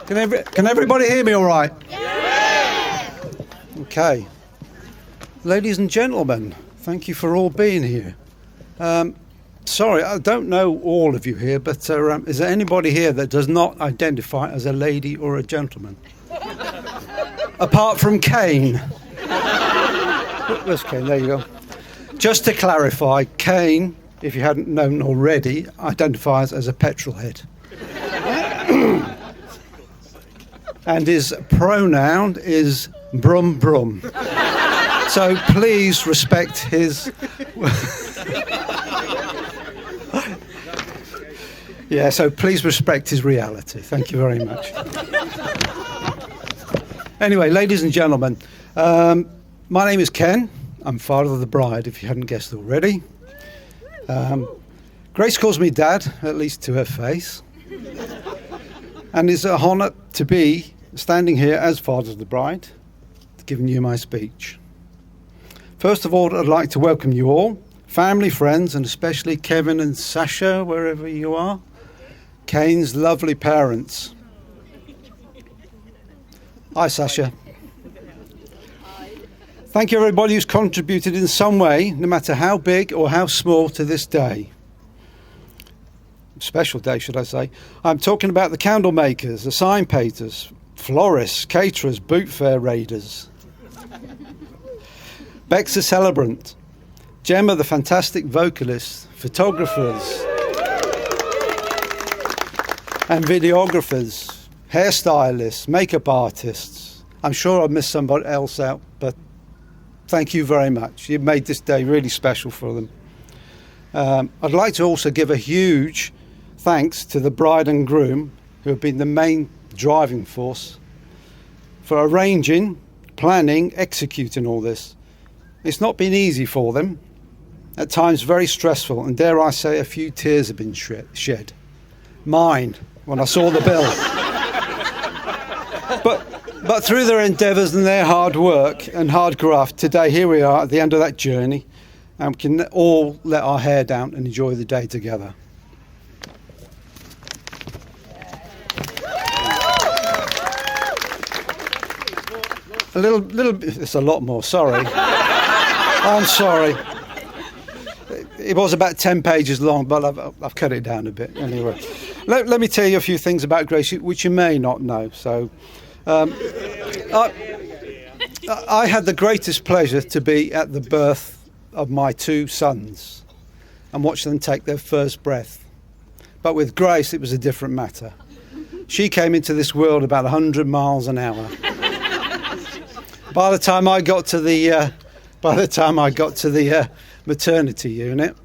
Can everybody hear me all right? Yeah. Okay. Ladies and gentlemen, thank you for all being here. Sorry, I don't know all of you here, but is there anybody here that does not identify as a lady or a gentleman? Apart from Cain. Where's Cain? There you go. Just to clarify, Cain, if you hadn't known already, identifies as a petrol head. And his pronoun is brum brum. So please respect his... Yeah, so please respect his reality. Thank you very much. Anyway, ladies and gentlemen, my name is Ken. I'm father of the bride, if you hadn't guessed already. Grace calls me Dad, at least to her face. And it's an honour to be standing here as father of the bride, giving you my speech. First of all, I'd like to welcome you all, family, friends, and especially Kevin and Sasha, wherever you are, Cain's lovely parents. Hi, Sasha. Thank you, everybody who's contributed in some way, no matter how big or how small, to this day. Special day, should I say. I'm talking about the candle makers, the sign painters, florists, caterers, boot fair raiders. Bex the celebrant, Gemma the fantastic vocalist, photographers and videographers, hairstylists, makeup artists. I'm sure I've missed somebody else out, but thank you very much. You've made this day really special for them. I'd like to also give a huge thanks to the bride and groom, who have been the main driving force for arranging, planning, executing all this. It's not been easy for them, at times very stressful, and dare I say a few tears have been shed. Mine, when I saw the bill. But through their endeavours and their hard work and hard graft, today here we are at the end of that journey, and we can all let our hair down and enjoy the day together. A little bit, it's a lot more, sorry. I'm sorry. It was about 10 pages long, but I've cut it down a bit anyway. Let me tell you a few things about Grace, which you may not know. So, I had the greatest pleasure to be at the birth of my two sons and watch them take their first breath. But with Grace, it was a different matter. She came into this world about 100 miles an hour. By the time I got to the maternity unit,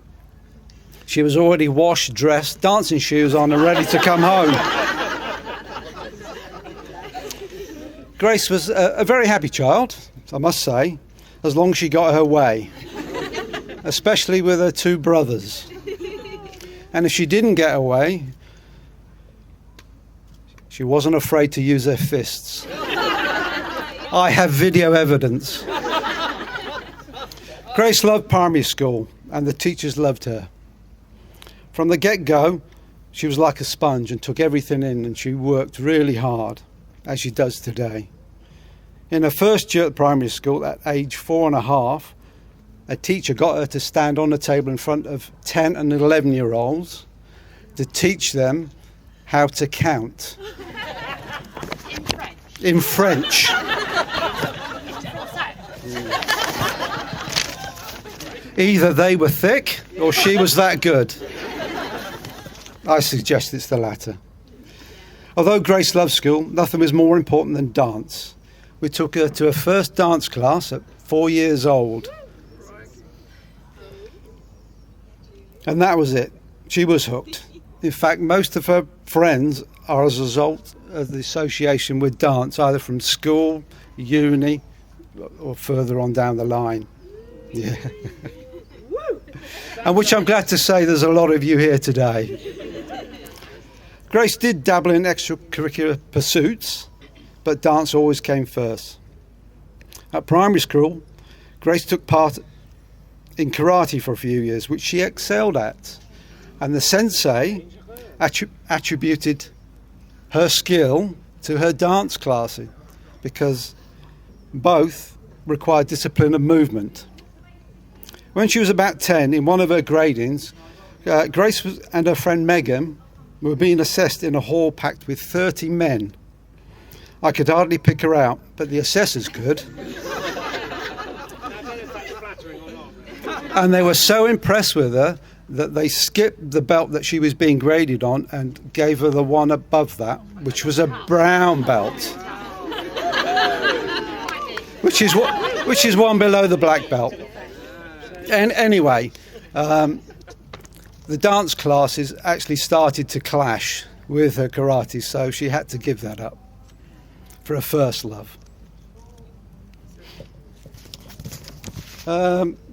she was already washed, dressed, dancing shoes on, and ready to come home. Grace was a very happy child, I must say, as long as she got her way, especially with her two brothers. And if she didn't get her way, she wasn't afraid to use her fists. I have video evidence. Grace loved primary school, and the teachers loved her. From the get-go, she was like a sponge and took everything in, and she worked really hard, as she does today. In her first year at primary school, at age 4.5, a teacher got her to stand on a table in front of 10 and 11-year-olds to teach them how to count. In French. Either they were thick or she was that good. I suggest it's the latter. Although Grace loved school, nothing was more important than dance. We took her to her first dance class at 4 years old. And that was it. She was hooked. In fact, most of her friends are as a result of the association with dance, either from school, uni, or further on down the line. Yeah. And which I'm glad to say there's a lot of you here today. Grace did dabble in extracurricular pursuits, but dance always came first. At primary school, Grace took part in karate for a few years, which she excelled at. And the sensei attributed her skill to her dance classes because both required discipline and movement. When she was about 10, in one of her gradings, Grace and her friend Megan were being assessed in a hall packed with 30 men. I could hardly pick her out, but the assessors could. And they were so impressed with her that they skipped the belt that she was being graded on and gave her the one above that, which was a brown belt, which is one below the black belt. And anyway, the dance classes actually started to clash with her karate, so she had to give that up for her first love.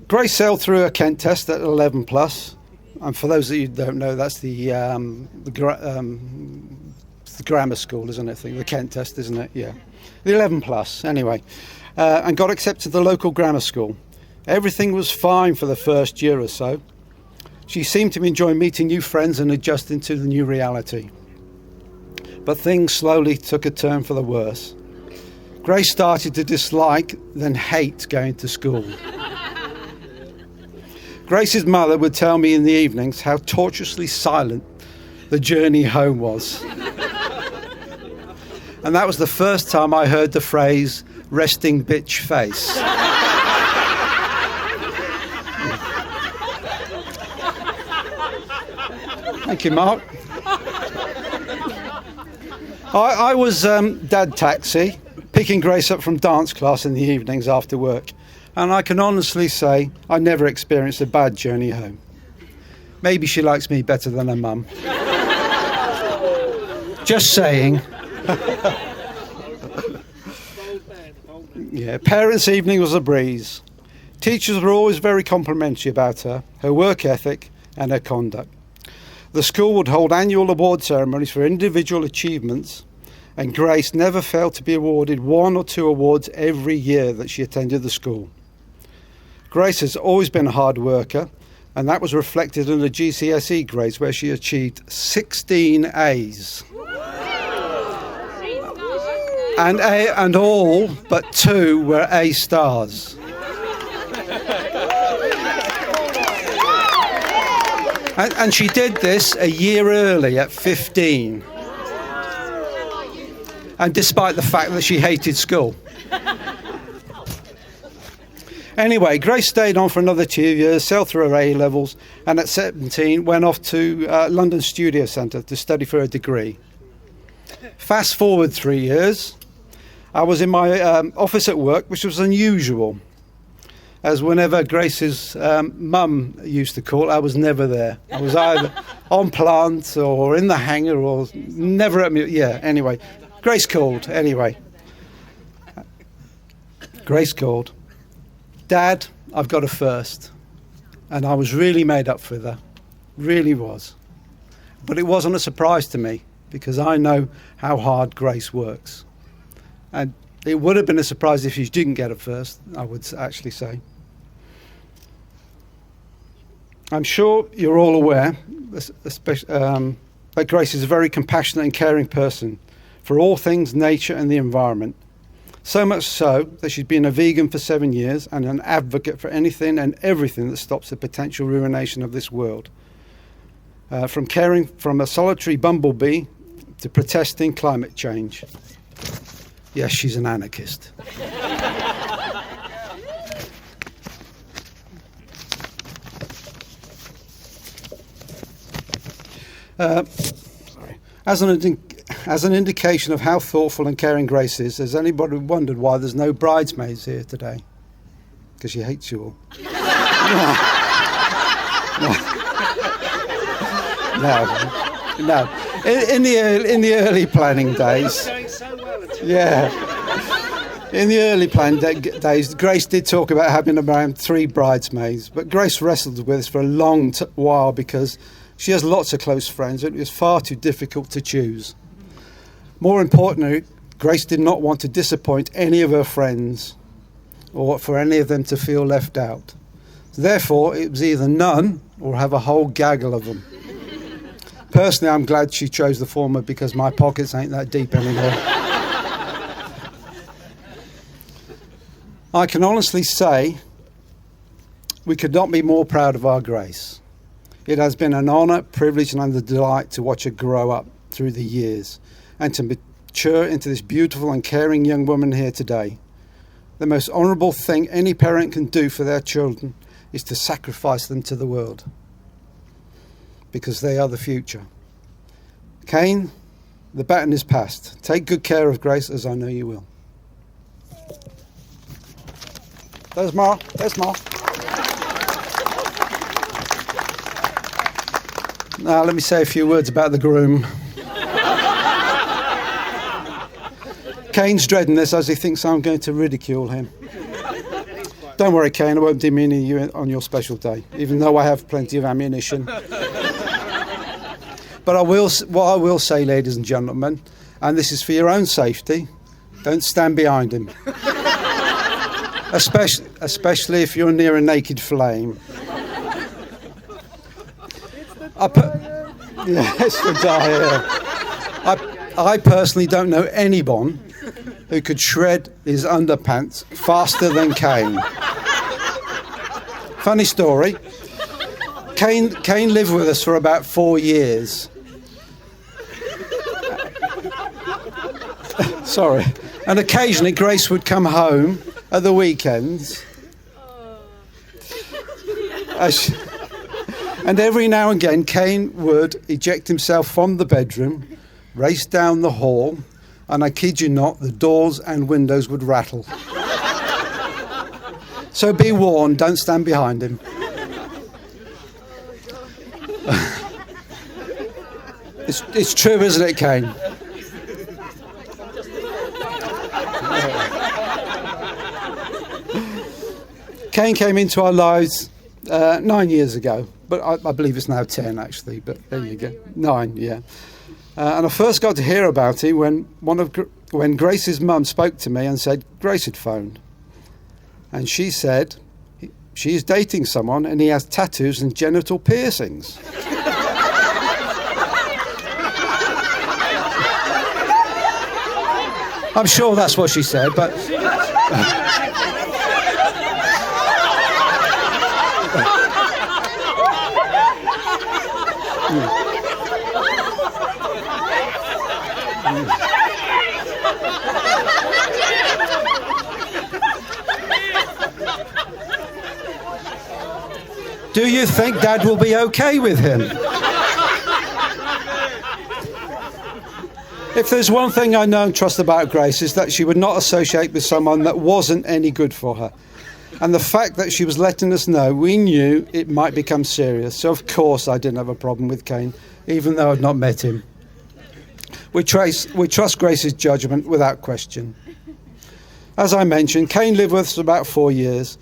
Grace sailed through her Kent test at 11 plus, and for those of you who don't know, that's the grammar school, isn't it? The Kent test, isn't it? Yeah, the 11 plus. Anyway, and got accepted to the local grammar school. Everything was fine for the first year or so. She seemed to enjoy meeting new friends and adjusting to the new reality. But things slowly took a turn for the worse. Grace started to dislike, then hate going to school. Grace's mother would tell me in the evenings how tortuously silent the journey home was. And that was the first time I heard the phrase, resting bitch face. Thank you, Mark. I was dad taxi, picking Grace up from dance class in the evenings after work. And I can honestly say I never experienced a bad journey home. Maybe she likes me better than her mum. Just saying. Yeah, parents' evening was a breeze. Teachers were always very complimentary about her work ethic and her conduct. The school would hold annual award ceremonies for individual achievements, and Grace never failed to be awarded 1 or 2 awards every year that she attended the school. Grace has always been a hard worker, and that was reflected in the GCSE grades where she achieved 16 A's. And all but 2 were A stars. And she did this a year early at 15. And despite the fact that she hated school. Anyway, Grace stayed on for another 2 years, sailed through her A-levels, and at 17 went off to London Studio Centre to study for a degree. Fast forward 3 years, I was in my office at work, which was unusual, as whenever Grace's mum used to call, I was never there. I was either on plant or in the hangar or never at me. Yeah, anyway, Grace called, anyway. Grace called. Dad, I've got a first. And I was really made up for her. Really was. But it wasn't a surprise to me because I know how hard Grace works. And it would have been a surprise if you didn't get it first, I would actually say. I'm sure you're all aware that Grace is a very compassionate and caring person for all things nature and the environment. So much so that she's been a vegan for 7 years and an advocate for anything and everything that stops the potential ruination of this world. From caring from a solitary bumblebee to protesting climate change. Yes, she's an anarchist. As an indication of how thoughtful and caring Grace is, has anybody wondered why there's no bridesmaids here today? Because she hates you all. No. In the early planning days, in the early planning days, Grace did talk about having around 3 bridesmaids, but Grace wrestled with this for a long while because she has lots of close friends, and it was far too difficult to choose. More importantly, Grace did not want to disappoint any of her friends or for any of them to feel left out. Therefore, it was either none or have a whole gaggle of them. Personally, I'm glad she chose the former because my pockets ain't that deep anymore. I can honestly say we could not be more proud of our Grace. It has been an honour, privilege and a delight to watch her grow up through the years and to mature into this beautiful and caring young woman here today. The most honourable thing any parent can do for their children is to sacrifice them to the world, because they are the future. Cain, the baton is passed. Take good care of Grace, as I know you will. There's Ma. There's Ma. Now let me say a few words about the groom. Cain's dreading this as he thinks I'm going to ridicule him. Don't worry, Cain, I won't demean you on your special day, even though I have plenty of ammunition. But what I will say, ladies and gentlemen, and this is for your own safety, don't stand behind him. Especially if you're near a naked flame. It's the dire. I personally don't know anyone who could shred his underpants faster than Cain. Funny story. Cain lived with us for about 4 years. Sorry. And occasionally Grace would come home at the weekends. And every now and again Cain would eject himself from the bedroom, race down the hall, and I kid you not, the doors and windows would rattle. So be warned, don't stand behind him. It's true, isn't it, Cain? Cain came into our lives 9 years ago, but I believe it's now 10 actually, but there you go. 9, yeah. And I first got to hear about him when Grace's mum spoke to me and said Grace had phoned. And she said she is dating someone and he has tattoos and genital piercings. I'm sure that's what she said, but... Do you think Dad will be okay with him? If there's one thing I know and trust about Grace is that she would not associate with someone that wasn't any good for her. And the fact that she was letting us know, we knew it might become serious. So of course I didn't have a problem with Cain, even though I'd not met him. We trust Grace's judgment without question. As I mentioned, Cain lived with us for about 4 years,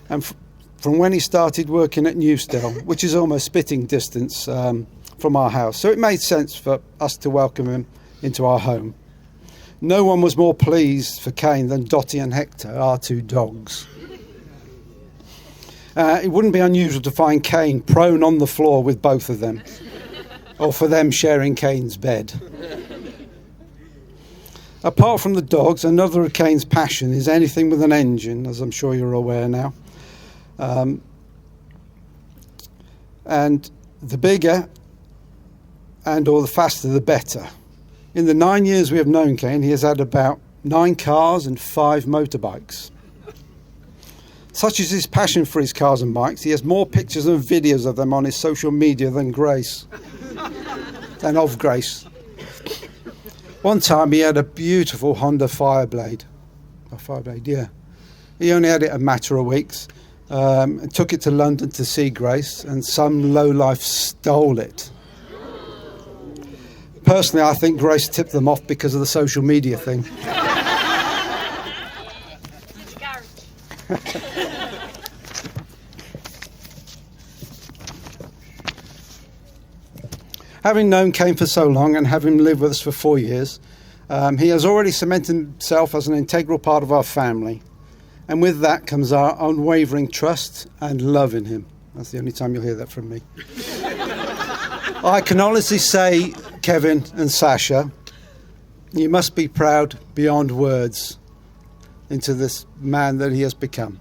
and from when he started working at Newstell, which is almost spitting distance from our house. So it made sense for us to welcome him into our home. No one was more pleased for Cain than Dottie and Hector, our 2 dogs. It wouldn't be unusual to find Cain prone on the floor with both of them, or for them sharing Cain's bed. Apart from the dogs, another of Cain's passion is anything with an engine, as I'm sure you're aware now. And the bigger or the faster, the better. In the 9 years we have known Cain, he has had about 9 cars and 5 motorbikes. Such is his passion for his cars and bikes, he has more pictures and videos of them on his social media than Grace. Than of Grace. One time he had a beautiful Honda Fireblade. A Fireblade, yeah. He only had it a matter of weeks. And took it to London to see Grace, and some lowlife stole it. Personally, I think Grace tipped them off because of the social media thing. Having known Cain for so long and having lived with us for 4 years, he has already cemented himself as an integral part of our family. And with that comes our unwavering trust and love in him. That's the only time you'll hear that from me. I can honestly say, Kevin and Sasha, you must be proud beyond words. into this man that he has become.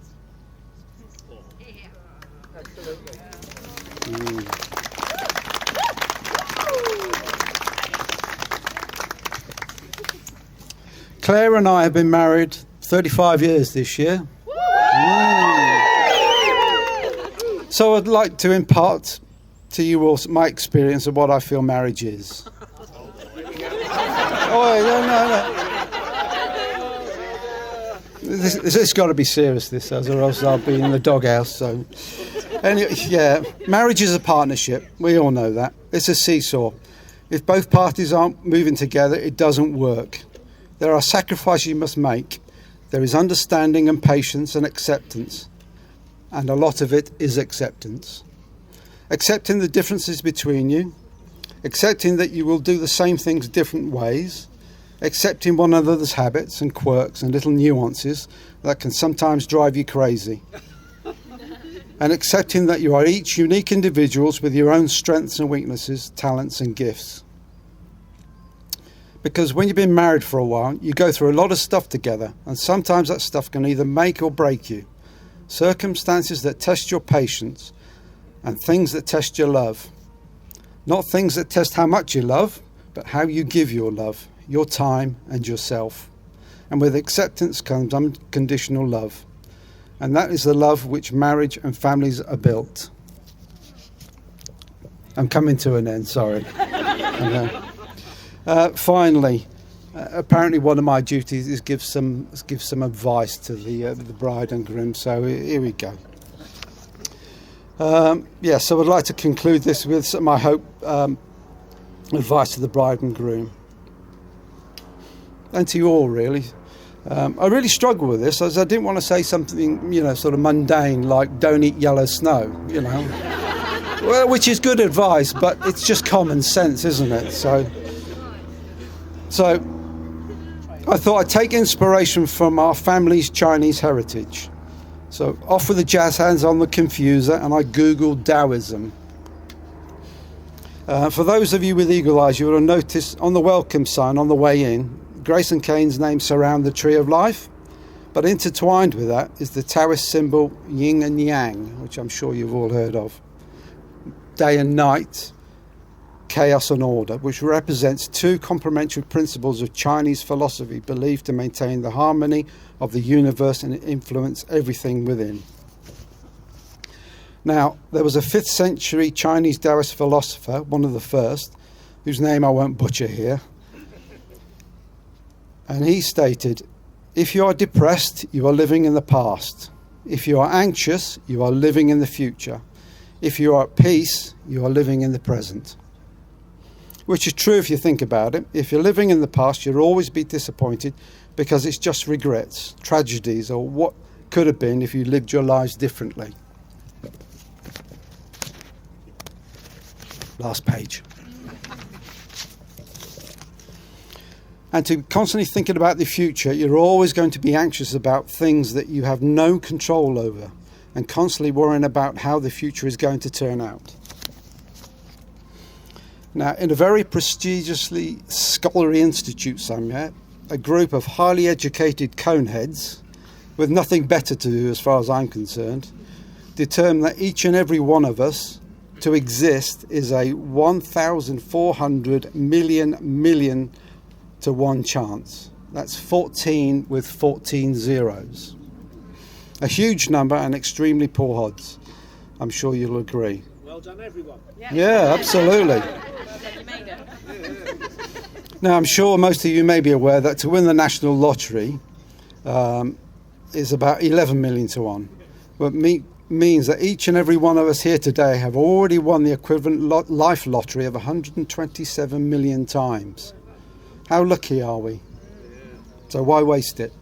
Claire and I have been married 35 years this year. So I'd like to impart to you all my experience of what I feel marriage is. This has got to be serious, this, or else I'll be in the doghouse. So, anyway, yeah, marriage is a partnership. We all know that. It's a seesaw. If both parties aren't moving together, it doesn't work. There are sacrifices you must make. There is understanding and patience and acceptance. And a lot of it is acceptance. Accepting the differences between you. Accepting that you will do the same things different ways. Accepting one another's habits and quirks and little nuances that can sometimes drive you crazy. And accepting that you are each unique individuals with your own strengths and weaknesses, talents and gifts. Because when you've been married for a while, you go through a lot of stuff together, and sometimes that stuff can either make or break you. Circumstances that test your patience and things that test your love. Not things that test how much you love, but how you give your love, your time and yourself. And with acceptance comes unconditional love. And that is the love which marriage and families are built. I'm coming to an end, sorry. Finally, apparently one of my duties is give some advice to the bride and groom. So here we go. So I'd like to conclude this with some, I hope, advice to the bride and groom, and to you all, really. I really struggle with this, as I didn't want to say something, sort of mundane like "don't eat yellow snow," well, which is good advice, but it's just common sense, isn't it? So I thought I'd take inspiration from our family's Chinese heritage. So off with the jazz hands on the confuser, and I googled Taoism. For those of you with eagle eyes, you will have noticed on the welcome sign on the way in, Grace and Cain's names surround the tree of life, but intertwined with that is the Taoist symbol yin and yang, which I'm sure you've all heard of. Day and night, chaos and order, which represents two complementary principles of Chinese philosophy believed to maintain the harmony of the universe and influence everything within. Now, there was a 5th century Chinese Taoist philosopher, one of the first, whose name I won't butcher here, and he stated, "If you are depressed, you are living in the past. If you are anxious, you are living in the future. If you are at peace, you are living in the present." Which is true if you think about it. If you're living in the past, you'll always be disappointed because it's just regrets, tragedies, or what could have been if you lived your lives differently. Last page. And to constantly thinking about the future, you're always going to be anxious about things that you have no control over and constantly worrying about how the future is going to turn out. Now, in a very prestigiously scholarly institute somewhere, a group of highly educated coneheads, with nothing better to do as far as I'm concerned, determined that each and every one of us to exist is a 1,400 million to 1 chance. That's 14 with 14 zeros. A huge number and extremely poor odds. I'm sure you'll agree. Well done, everyone. Yeah, absolutely. Now, I'm sure most of you may be aware that to win the national lottery is about 11 million to 1. But means that each and every one of us here today have already won the equivalent life lottery of 127 million times. How lucky are we? So why waste it?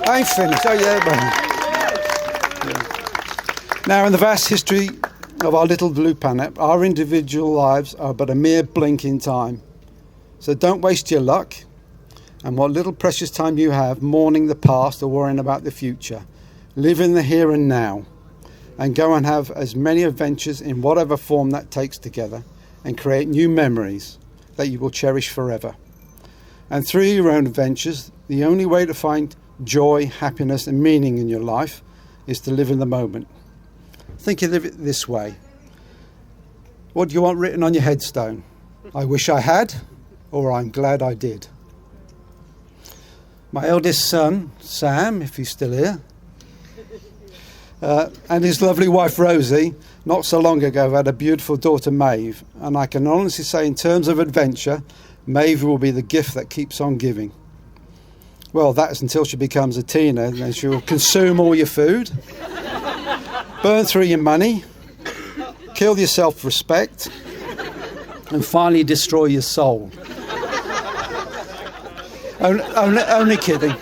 I ain't finished. Oh yeah, yeah. Now, in the vast history of our little blue planet, our individual lives are but a mere blink in time. So don't waste your luck and what little precious time you have mourning the past or worrying about the future. Live in the here and now and go and have as many adventures in whatever form that takes together and create new memories that you will cherish forever. And through your own adventures, The only way to find joy, happiness and meaning in your life is to live in the moment. Think of it this way. What do you want written on your headstone? I wish I had, or I'm glad I did. My eldest son, Sam, if he's still here, and his lovely wife, Rosie, not so long ago had a beautiful daughter, Maeve. And I can honestly say, in terms of adventure, Maeve will be the gift that keeps on giving. Well, that's until she becomes a teenager, and then she will consume all your food, burn through your money, kill your self-respect, and finally destroy your soul. Only kidding.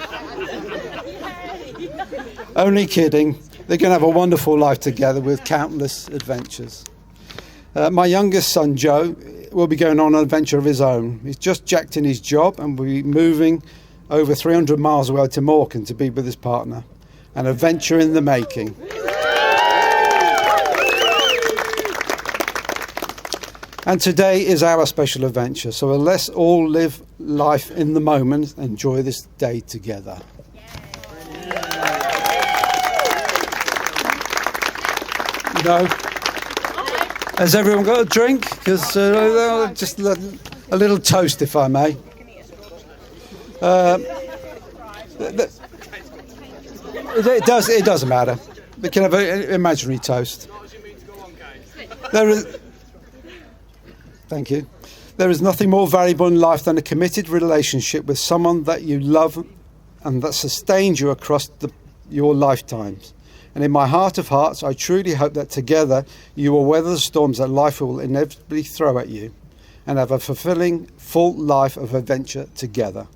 Only kidding. They're going to have a wonderful life together with countless adventures. My youngest son, Joe, will be going on an adventure of his own. He's just jacked in his job and will be moving over 300 miles away to Morecambe to be with his partner. An adventure in the making. And today is our special adventure, so let's all live life in the moment and enjoy this day together. No. Has everyone got a drink? Because just a little toast, if I may. It doesn't matter. We can have an imaginary toast. Thank you. There is nothing more valuable in life than a committed relationship with someone that you love and that sustains you across your lifetimes. And in my heart of hearts, I truly hope that together you will weather the storms that life will inevitably throw at you and have a fulfilling, full life of adventure together.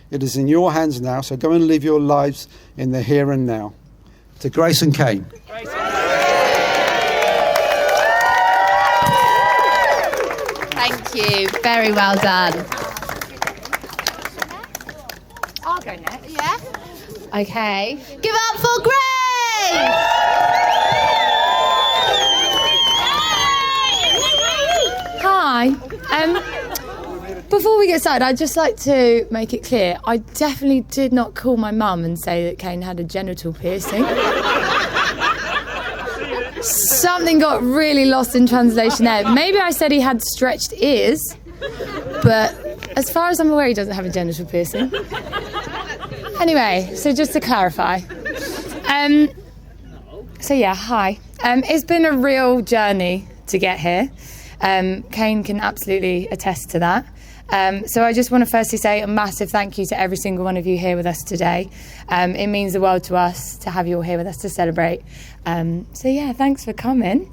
It is in your hands now, so go and live your lives in the here and now. To Grace and Cain. Thank you. Very well done. I'll go next. Yeah. Okay. Give up for Grace! Hi. Before we get started, I'd just like to make it clear, I definitely did not call my mum and say that Cain had a genital piercing. Something got really lost in translation there. Maybe I said he had stretched ears, but as far as I'm aware, he doesn't have a genital piercing. Anyway, so just to clarify. So yeah, hi. It's been a real journey to get here. Cain can absolutely attest to that. So I just want to firstly say a massive thank you to every single one of you here with us today. It means the world to us to have you all here with us to celebrate. So yeah, thanks for coming.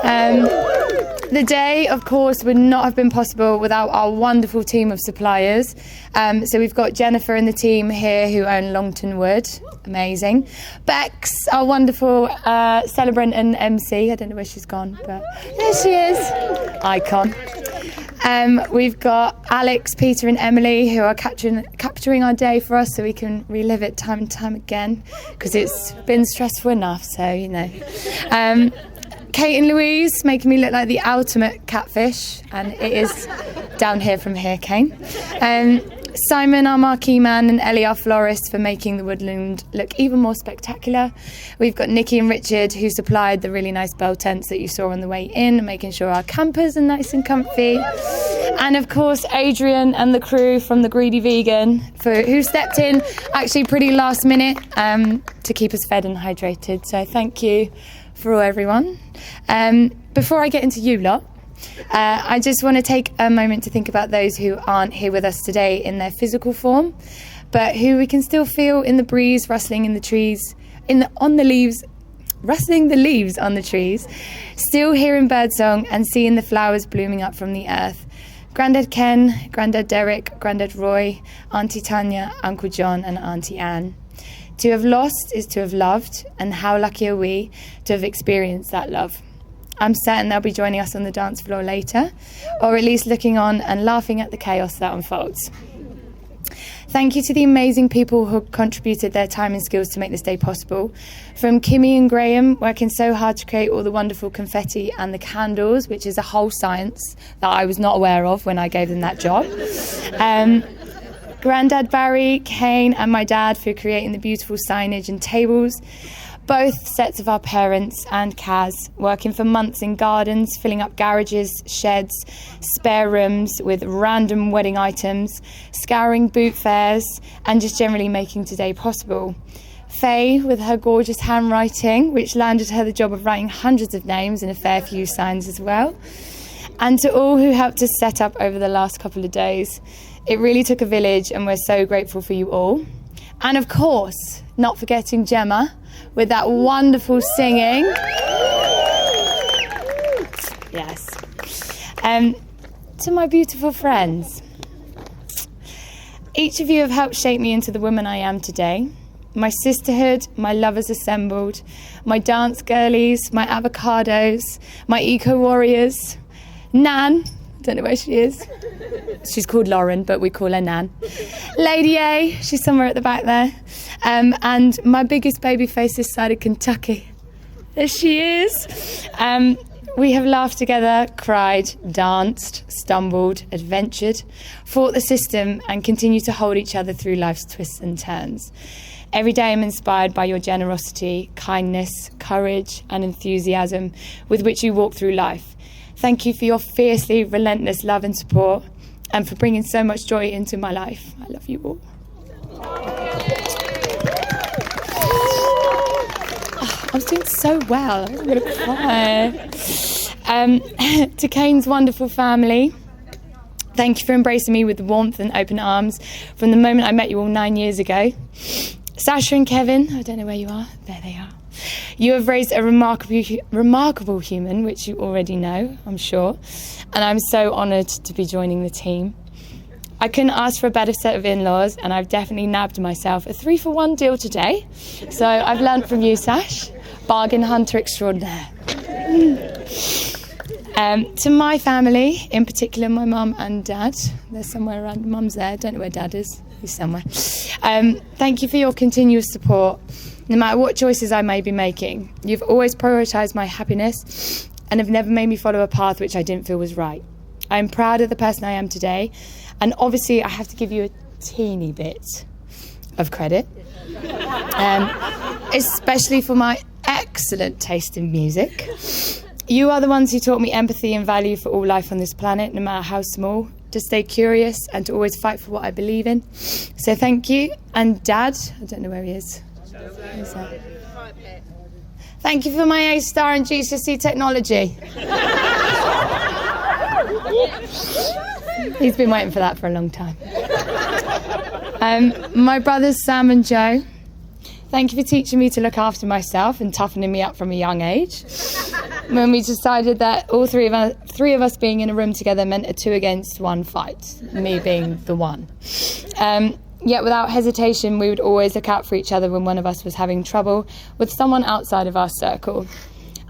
The day, of course, would not have been possible without our wonderful team of suppliers. So we've got Jennifer and the team here who own Longton Wood. Amazing. Bex, our wonderful celebrant and MC. I don't know where she's gone, but there she is. Icon. We've got Alex, Peter and Emily who are capturing our day for us so we can relive it time and time again because it's been stressful enough, so you know. Kate and Louise making me look like the ultimate catfish, and it is down here from here, Cain. Simon, our marquee man, and Ellie, our florist, for making the woodland look even more spectacular. We've got Nikki and Richard, who supplied the really nice bell tents that you saw on the way in, making sure our campers are nice and comfy. And of course, Adrian and the crew from The Greedy Vegan, who stepped in actually pretty last minute to keep us fed and hydrated. So thank you for everyone. Before I get into you lot, I just want to take a moment to think about those who aren't here with us today in their physical form, but who we can still feel in the breeze, rustling in the trees, rustling the leaves on the trees, still hearing birdsong and seeing the flowers blooming up from the earth. Grandad Ken, Grandad Derek, Grandad Roy, Auntie Tanya, Uncle John and Auntie Anne. To have lost is to have loved, and how lucky are we to have experienced that love. I'm certain they'll be joining us on the dance floor later, or at least looking on and laughing at the chaos that unfolds. Thank you to the amazing people who contributed their time and skills to make this day possible. From Kimmy and Graham, working so hard to create all the wonderful confetti and the candles, which is a whole science that I was not aware of when I gave them that job. Grandad Barry, Cain and my dad for creating the beautiful signage and tables. Both sets of our parents and Kaz working for months in gardens, filling up garages, sheds, spare rooms with random wedding items, scouring boot fairs and just generally making today possible. Faye with her gorgeous handwriting, which landed her the job of writing hundreds of names and a fair few signs as well. And to all who helped us set up over the last couple of days. It really took a village and we're so grateful for you all. And of course, not forgetting Gemma with that wonderful singing. Yes. To my beautiful friends. Each of you have helped shape me into the woman I am today. My sisterhood, my lovers assembled, my dance girlies, my avocados, my eco-warriors, Nan, don't know where she is. She's called Lauren, but we call her Nan. Lady A, she's somewhere at the back there. And my biggest baby face this side of Kentucky. There she is. We have laughed together, cried, danced, stumbled, adventured, fought the system and continue to hold each other through life's twists and turns. Every day I'm inspired by your generosity, kindness, courage and enthusiasm with which you walk through life. Thank you for your fiercely relentless love and support and for bringing so much joy into my life. I love you all. Oh, I was doing so well. I'm going to cry. To Cain's wonderful family, thank you for embracing me with warmth and open arms from the moment I met you all 9 years ago. Sasha and Kevin, I don't know where you are. There they are. You have raised a remarkable human, which you already know, I'm sure, and I'm so honoured to be joining the team. I couldn't ask for a better set of in-laws, and I've definitely nabbed myself a 3-for-1 deal today. So I've learnt from you, Sash, bargain hunter extraordinaire. To my family, in particular my mum and dad, they're somewhere around, mum's there, don't know where dad is, he's somewhere. Thank you for your continuous support. No matter what choices I may be making, you've always prioritised my happiness and have never made me follow a path which I didn't feel was right. I am proud of the person I am today, and obviously I have to give you a teeny bit of credit, especially for my excellent taste in music. You are the ones who taught me empathy and value for all life on this planet, no matter how small, to stay curious and to always fight for what I believe in. So thank you. And Dad, I don't know where he is. Where's that? Thank you for my A-star in GCSE technology. He's been waiting for that for a long time. My brothers Sam and Joe, thank you for teaching me to look after myself and toughening me up from a young age. When we decided that all three of us being in a room together meant a 2-against-1 fight, me being the one. Yet without hesitation, we would always look out for each other when one of us was having trouble with someone outside of our circle.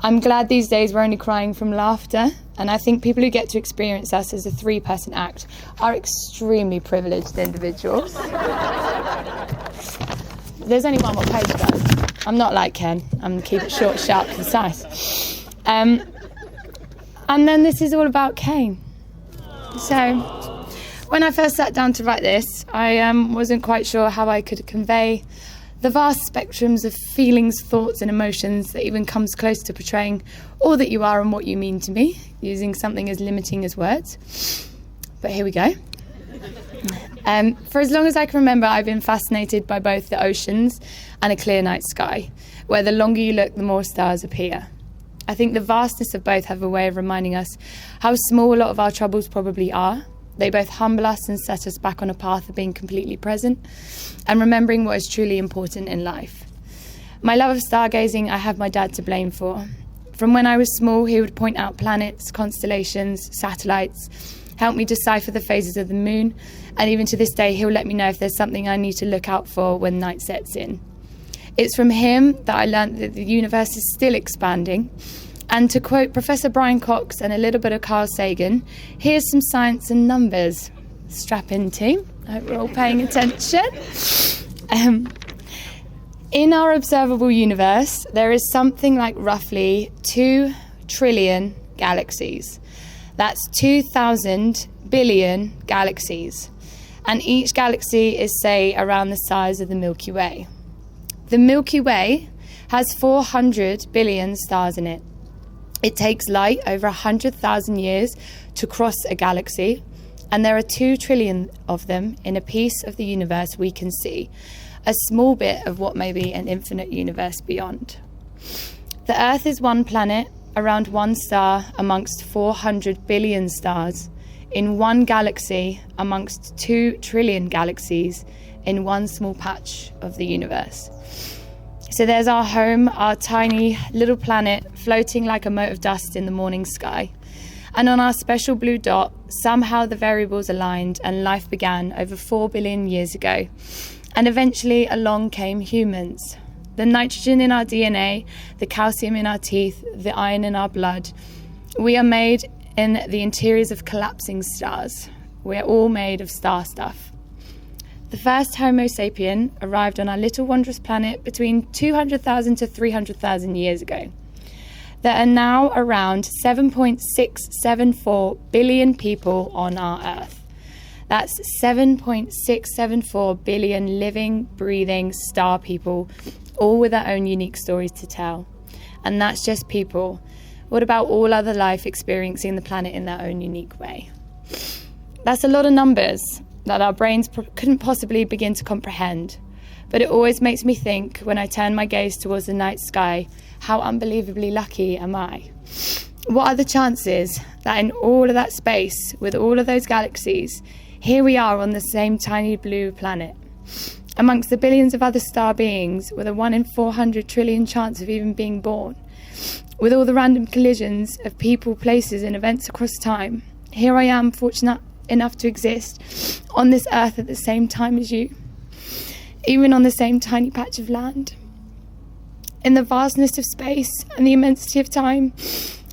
I'm glad these days we're only crying from laughter, and I think people who get to experience us as a 3-person act are extremely privileged individuals. There's only one more page, guys. I'm not like Ken. I'm going to keep it short, sharp, concise. And then this is all about Cain. So when I first sat down to write this, I wasn't quite sure how I could convey the vast spectrums of feelings, thoughts and emotions that even comes close to portraying all that you are and what you mean to me, using something as limiting as words. But here we go. For as long as I can remember, I've been fascinated by both the oceans and a clear night sky, where the longer you look, the more stars appear. I think the vastness of both have a way of reminding us how small a lot of our troubles probably are. They both humble us and set us back on a path of being completely present and remembering what is truly important in life. My love of stargazing, I have my dad to blame for. From when I was small, he would point out planets, constellations, satellites, help me decipher the phases of the moon, and even to this day, he'll let me know if there's something I need to look out for when night sets in. It's from him that I learned that the universe is still expanding. And to quote Professor Brian Cox and a little bit of Carl Sagan, here's some science and numbers. Strap in, team. I hope we're all paying attention. In our observable universe, there is something like roughly 2 trillion galaxies. That's 2,000 billion galaxies. and each galaxy is, say, around the size of the Milky Way. The Milky Way has 400 billion stars in it. It takes light over 100,000 years to cross a galaxy, and there are 2 trillion of them in a piece of the universe we can see, a small bit of what may be an infinite universe beyond. The Earth is one planet, around one star amongst 400 billion stars, in one galaxy amongst 2 trillion galaxies, in one small patch of the universe. So there's our home, our tiny little planet floating like a mote of dust in the morning sky. And on our special blue dot, somehow the variables aligned and life began over 4 billion years ago. And eventually along came humans. The nitrogen in our DNA, the calcium in our teeth, the iron in our blood. We are made in the interiors of collapsing stars. We're all made of star stuff. The first Homo sapien arrived on our little wondrous planet between 200,000 to 300,000 years ago. There are now around 7.674 billion people on our Earth. That's 7.674 billion living, breathing star people, all with their own unique stories to tell. And that's just people. What about all other life experiencing the planet in their own unique way? That's a lot of numbers that our brains couldn't possibly begin to comprehend. But it always makes me think, when I turn my gaze towards the night sky, how unbelievably lucky am I? What are the chances that in all of that space, with all of those galaxies, here we are on the same tiny blue planet, amongst the billions of other star beings, with a 1 in 400 trillion chance of even being born, with all the random collisions of people, places and events across time. Here I am, fortunate enough to exist on this earth at the same time as you, even on the same tiny patch of land. In the vastness of space and the immensity of time,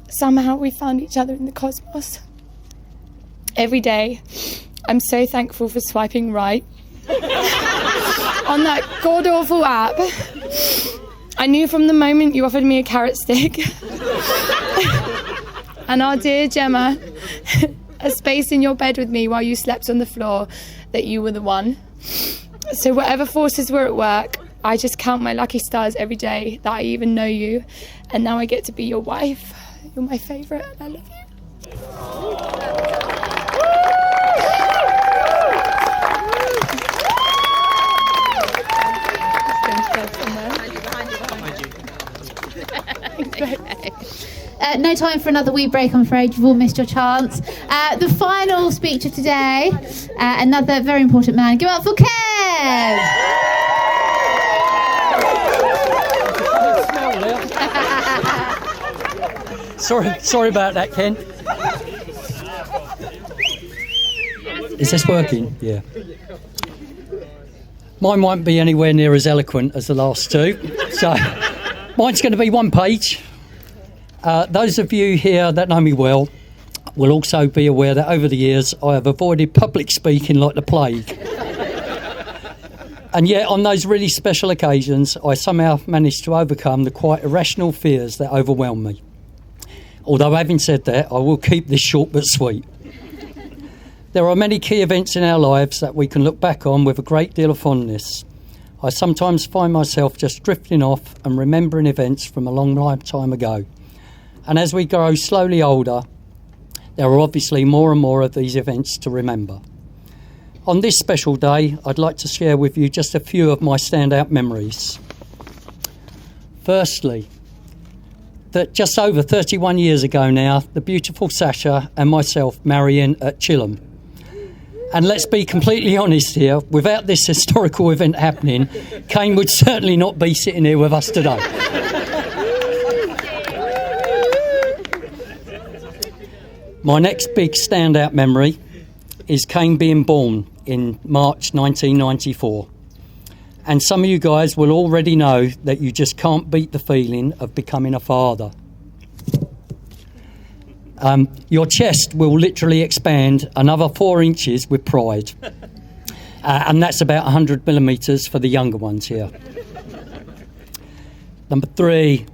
somehow we found each other in the cosmos. Every day, I'm so thankful for swiping right on that god-awful app. I knew from the moment you offered me a carrot stick and our dear Gemma a space in your bed with me while you slept on the floor, that you were the one. So whatever forces were at work, I just count my lucky stars every day that I even know you, and now I get to be your wife. You're my favourite, and I love you. No time for another wee break, I'm afraid. You've all missed your chance. The final speech of today, another very important man. Give it up for Kev! Sorry about that, Ken. Is this working? Yeah. Mine won't be anywhere near as eloquent as the last two, so mine's going to be one page. Those of you here that know me well will also be aware that over the years I have avoided public speaking like the plague. And yet on those really special occasions I somehow managed to overcome the quite irrational fears that overwhelm me. Although having said that, I will keep this short but sweet. There are many key events in our lives that we can look back on with a great deal of fondness. I sometimes find myself just drifting off and remembering events from a long lifetime ago. And as we grow slowly older, there are obviously more and more of these events to remember. On this special day, I'd like to share with you just a few of my standout memories. Firstly, that just over 31 years ago now, the beautiful Sasha and myself marrying at Chilham. And let's be completely honest here, without this historical event happening, Cain would certainly not be sitting here with us today. My next big standout memory is Cain being born in March 1994. And some of you guys will already know that you just can't beat the feeling of becoming a father. Your chest will literally expand another 4 inches with pride. And that's about 100 millimetres for the younger ones here. Number 3.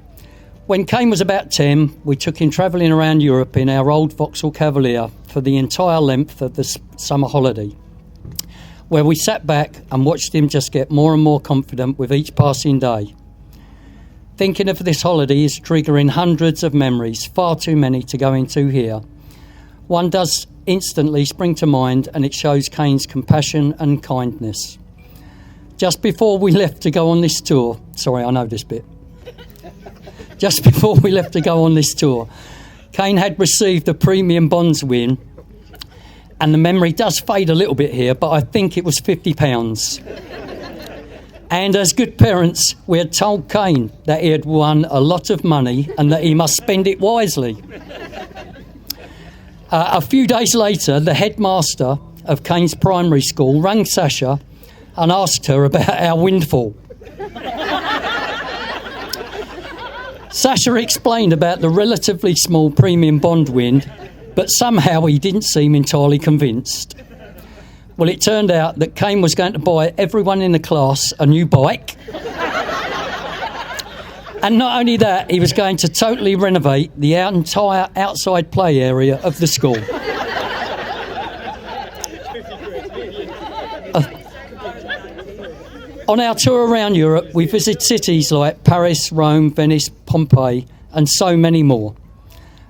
When Cain was about 10, we took him travelling around Europe in our old Vauxhall Cavalier for the entire length of the summer holiday. where we sat back and watched him just get more and more confident with each passing day. Thinking of this holiday is triggering hundreds of memories, far too many to go into here. One does instantly spring to mind, and it shows Cain's compassion and kindness. Just before we left to go on this tour, sorry, I know this bit. Just before we left to go on this tour, Cain had received a premium bonds win, and the memory does fade a little bit here, but I think it was £50. And as good parents, we had told Cain that he had won a lot of money and that he must spend it wisely. A few days later, the headmaster of Cain's primary school rang Sasha and asked her about our windfall. Sasha explained about the relatively small premium bond win, but somehow he didn't seem entirely convinced. Well, it turned out that Cain was going to buy everyone in the class a new bike. And not only that, he was going to totally renovate the entire outside play area of the school. On our tour around Europe, we visited cities like Paris, Rome, Venice, Pompeii, and so many more.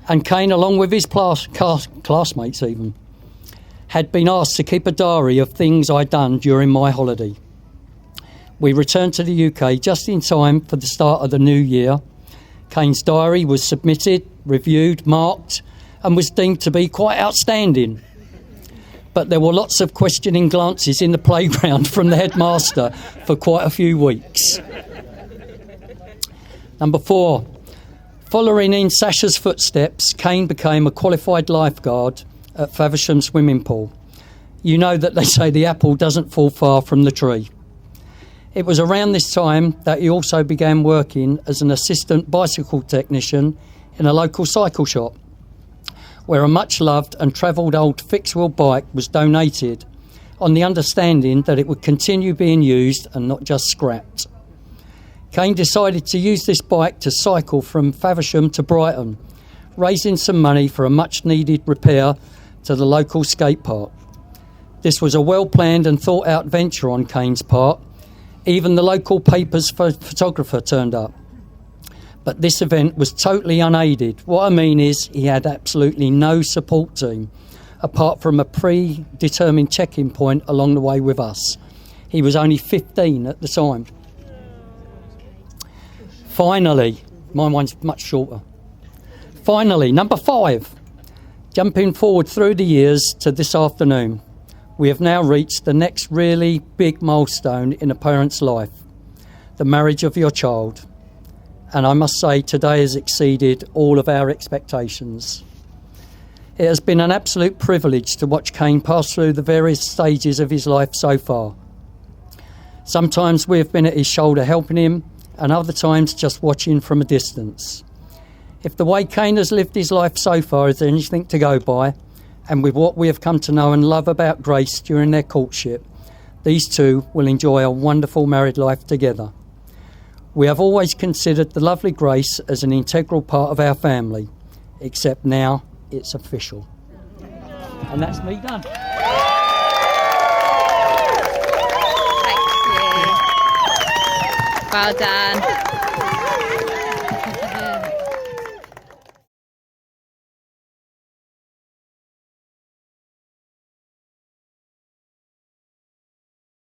And Cain, along with his classmates even, had been asked to keep a diary of things I'd done during my holiday. We returned to the UK just in time for the start of the new year. Cain's diary was submitted, reviewed, marked, and was deemed to be quite outstanding. But there were lots of questioning glances in the playground from the headmaster for quite a few weeks. Number 4. Following in Sasha's footsteps, Cain became a qualified lifeguard at Faversham swimming pool. You know that they say the apple doesn't fall far from the tree. It was around this time that he also began working as an assistant bicycle technician in a local cycle shop, where a much-loved and travelled old fixed-wheel bike was donated on the understanding that it would continue being used and not just scrapped. Cain decided to use this bike to cycle from Faversham to Brighton, raising some money for a much-needed repair to the local skate park. This was a well-planned and thought-out venture on Cain's part. Even the local paper's photographer turned up. But this event was totally unaided. What I mean is he had absolutely no support team, apart from a predetermined check-in point along the way with us. He was only 15 at the time. Finally, my one's much shorter. Finally, number 5. Jumping forward through the years to this afternoon, we have now reached the next really big milestone in a parent's life, the marriage of your child. And I must say, today has exceeded all of our expectations. It has been an absolute privilege to watch Cain pass through the various stages of his life so far. Sometimes we have been at his shoulder helping him, and other times just watching from a distance. If the way Cain has lived his life so far is anything to go by, and with what we have come to know and love about Grace during their courtship, these two will enjoy a wonderful married life together. We have always considered the lovely Grace as an integral part of our family, except now it's official. And that's me done. Thank you. Well done.